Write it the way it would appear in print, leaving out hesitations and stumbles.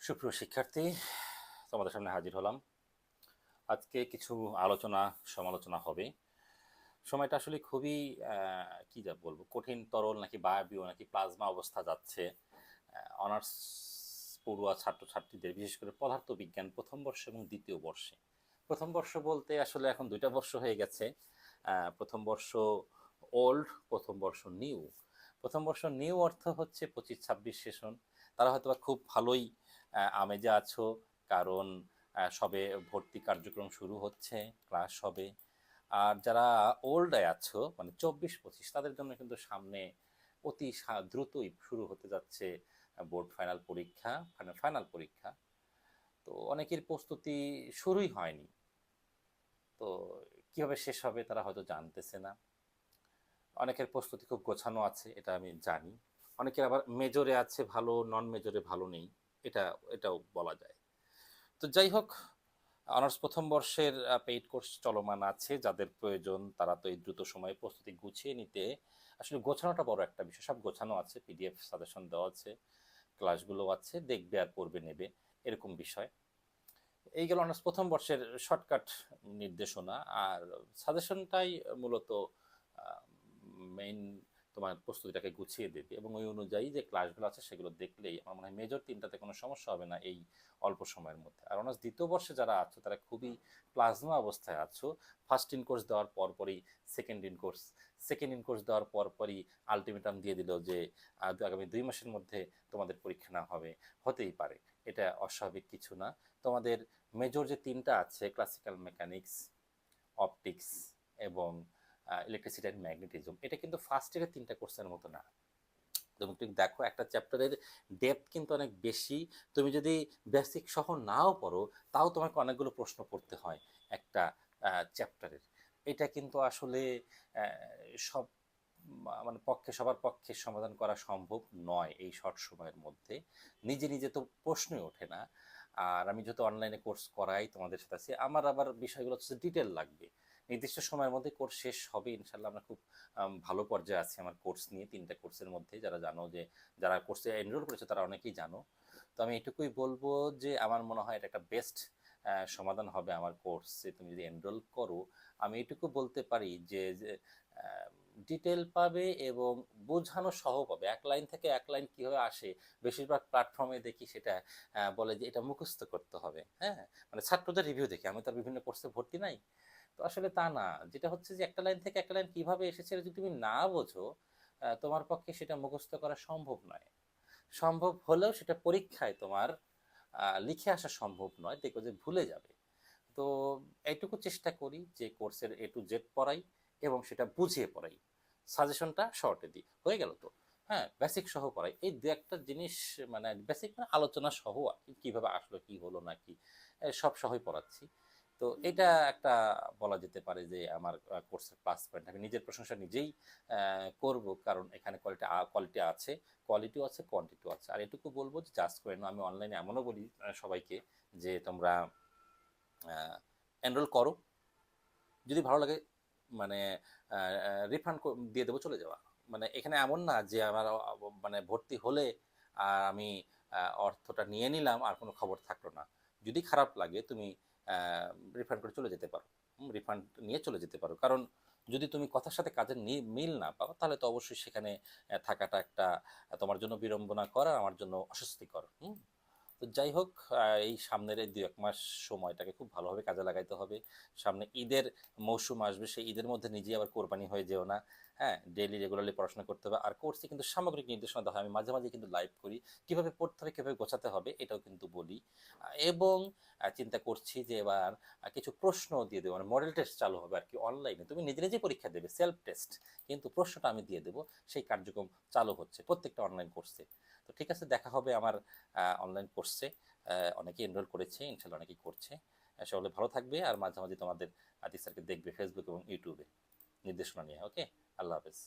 সুপ্রিয় শিক্ষার্থী, তোমাদের সামনে হাজির হলাম। আজকে কিছু আলোচনা সমালোচনা হবে। সময়টা আসলে খুবই কি যা বলবো, কঠিন তরল নাকি বায়বীয় নাকি প্লাজমা অবস্থা যাচ্ছে। অনার্স পড়ুয়া ছাত্রছাত্রীদের, বিশেষ করে পদার্থবিজ্ঞান প্রথম বর্ষ এবং দ্বিতীয় বর্ষে। প্রথম বর্ষ বলতে আসলে এখন দুইটা বর্ষ হয়ে গেছে। প্রথম বর্ষ ওল্ড, প্রথম বর্ষ নিউ। প্রথম বর্ষ নিউ অর্থ হচ্ছে 25-26 সেশন। তারা হয়তো বা খুব ভালোই আমেজে আছো, কারণ সবে ভর্তি কার্যক্রম শুরু হচ্ছে, ক্লাস হবে। আর যারা ওল্ডে আছো মানে 24-25, তাদের জন্য কিন্তু সামনে অতি দ্রুতই শুরু হতে যাচ্ছে বোর্ড ফাইনাল পরীক্ষা, ফাইনাল পরীক্ষা। তো অনেকের প্রস্তুতি শুরুই হয়নি। তো কিভাবে শেষ হবে তারা হয়তো জানতেছে না। অনেকের প্রস্তুতি খুব গোছানো আছে, এটা আমি জানি। অনেকের আবার মেজরে আছে ভালো, নন মেজরে ভালো নেই, এটা এটাও বলা যায়। তো যাই হোক, অনার্স প্রথম বর্ষের পেইড কোর্স চলমান আছে। যাদের প্রয়োজন তারা তো এই দ্রুত সময়ে প্রস্তুতি গুছিয়ে নিতে, আসলে গোছানোটা বড় একটা বিষয়। সব গোছানো আছে, পিডিএফ সাজেশন দেওয়া আছে, ক্লাসগুলো আছে, দেখবে আর পড়বে নেবে, এরকম বিষয়। এই গেল অনার্স প্রথম বর্ষের শর্টকাট নির্দেশনা। আর সাজেশনটাই মূলত মেইন তোমার প্রস্তুতিটাকে গুছিয়ে দেবে, এবং ওই অনুযায়ী যে ক্লাসগুলো আছে সেগুলো দেখলেই আমার মনে হয় মেজর তিনটাতে কোনো সমস্যা হবে না এই অল্প সময়ের মধ্যে। আর অনার্স দ্বিতীয় বর্ষে যারা আছো তারা খুবই প্লাজমা অবস্থায় আছো। ফার্স্ট ইন কোর্স দেওয়ার পরপরই second in course, second in course দেওয়ার পরপরই আলটিমেটাম দিয়ে দিল যে আগামী 2 মাসের মধ্যে তোমাদের পরীক্ষা না হবে। হতেই পারে, এটা অস্বাভাবিক কিছু না। তোমাদের মেজর যে তিনটা আছে, ক্লাসিক্যাল মেকানিক্স, অপটিক্স এবং ইলেকট্রিসিটি অ্যান্ড ম্যাগনেটিজম, এটা কিন্তু ফার্স্ট ইয়ারের তিনটা কোর্সের মতো না। তুমি তুমি দেখো, একটা চ্যাপ্টারের ডেপথ কিন্তু অনেক বেশি। তুমি যদি বেসিক সহ নাও পড়ো, তাও তোমাকে অনেকগুলো প্রশ্ন পড়তে হয় একটা চ্যাপ্টারের। এটা কিন্তু আসলে সব মানে সবার পক্ষে সমাধান করা সম্ভব নয় এই শর্ট সময়ের মধ্যে। নিজে নিজে তো প্রশ্নই ওঠে না। আর আমি যেহেতু অনলাইনে কোর্স করাই তোমাদের সাথে আছি, আমার আবার বিষয়গুলো হচ্ছে ডিটেল লাগবে। নির্দিষ্ট সময়ের মধ্যে কোর্স শেষ হবে ইনশাল্লাহ। আমরা খুব ভালো পর্যায়ে আছি আমার কোর্স নিয়ে, তিনটা কোর্সের মধ্যে। যারা জানো যে, যারা কোর্সে এনরোল করেছে তারা অনেকেই জানো। তো আমি এটুকুই বলবো যে আমার মনে হয় এটা একটা বেস্ট সমাধান হবে আমার কোর্সে তুমি যদি এনরোল করো। আমি এটুকু বলতে পারি যে ডিটেল পাবে এবং বোঝানো সহ পাবে। এক লাইন থেকে এক লাইন কিভাবে আসে, বেশিরভাগ প্ল্যাটফর্মে দেখি সেটা বলে যে এটা মুখস্থ করতে হবে। হ্যাঁ, মানে ছাত্রদের রিভিউ দেখি, আমি তো বিভিন্ন কোর্সে ভর্তি নাই। তো আসলে তা না। যেটা হচ্ছে যে একটা লাইন থেকে একটা লাইন কিভাবে এসেছে যদি তুমি না বোঝো, তোমার পক্ষে সেটা মুখস্থ করা সম্ভব নয়। সম্ভব হলেও সেটা পরীক্ষায় তোমার লিখে আসা সম্ভব নয়, দেখো যে ভুলে যাবে। তো এইটুকু চেষ্টা করি যে কোর্সের A to Z পড়াই এবং সেটা বুঝিয়ে পড়াই। সাজেশনটা শর্টে দিই, হয়ে গেল তো। হ্যাঁ, বেসিক সহ পড়াই, এই দু একটা জিনিস। মানে বেসিক মানে আলোচনা সহ আর কি, কিভাবে আসলো কি হলো না কি, সব সহই পড়াচ্ছি। তো এটা একটা বলা যেতে পারে যে আমার কোর্সের প্লাস পয়েন্ট। আমি নিজের প্রশংসা নিজেই করব, কারণ এখানে কোয়ালিটি আছে, কোয়ালিটিও আছে, কোয়ান্টিটিও আছে। আর এটুকু বলবো যে জাস্ট করে না, আমি অনলাইনে এমনও বলি সবাইকে যে তোমরা এনরোল করো, যদি ভালো লাগে মানে রিফান্ড দিয়ে দেবো, চলে যাওয়া। মানে এখানে এমন না যে আমার মানে ভর্তি হলে আর আমি অর্থটা নিয়ে নিলাম আর কোনো খবর থাকলো না। যদি খারাপ লাগে তুমি রিফান্ড করে চলে যেতে পারো, রিফান্ড নিয়ে চলে যেতে পারো। কারণ যদি তুমি কথার সাথে কাজের মিল না পাও, তাহলে তো অবশ্যই সেখানে থাকাটা একটা তোমার জন্য বিড়ম্বনা কর আর আমার জন্য অস্বস্তিকর। তো যাই হোক, এই সামনের এই 2-1 মাস সময়টাকে খুব ভালোভাবে কাজে লাগাইতে হবে। সামনে ঈদের মৌসুম আসবে, সেই ঈদের মধ্যে নিজে আবার কোরবানি হয়ে যেও না। হ্যাঁ, ডেইলি রেগুলারলি পড়াশোনা করতে হবে। আর কোর্সে কিন্তু সামগ্রিক নির্দেশনা দেওয়া হয়, আমি মাঝে মাঝে কিন্তু লাইভ করি, কিভাবে পড়তে হবে কিভাবে গোছাতে হবে এটাও কিন্তু বলি। এবং চিন্তা করছি যে এবার কিছু প্রশ্ন দিয়ে দেবো, মানে মডেল টেস্ট চালু হবে আর কি অনলাইনে। তুমি নিজে নিজে পরীক্ষা দেবে, সেলফ টেস্ট, কিন্তু প্রশ্নটা আমি দিয়ে দেবো। সেই কার্যক্রম চালু হচ্ছে প্রত্যেকটা অনলাইন কোর্সে। তো ঠিক আছে, দেখা হবে আমার অনলাইন কোর্সে। অনেকেই এনরোল করেছে, ইনশাল্লাহ অনেকেই করছে। সকলে ভালো থাকবে, আর মাঝে মাঝে তোমাদের আতিক স্যারকে দেখবে ফেসবুক এবং ইউটিউবে নির্দেশনা নিয়ে। ওকে, আল্লাহ হাফেজ।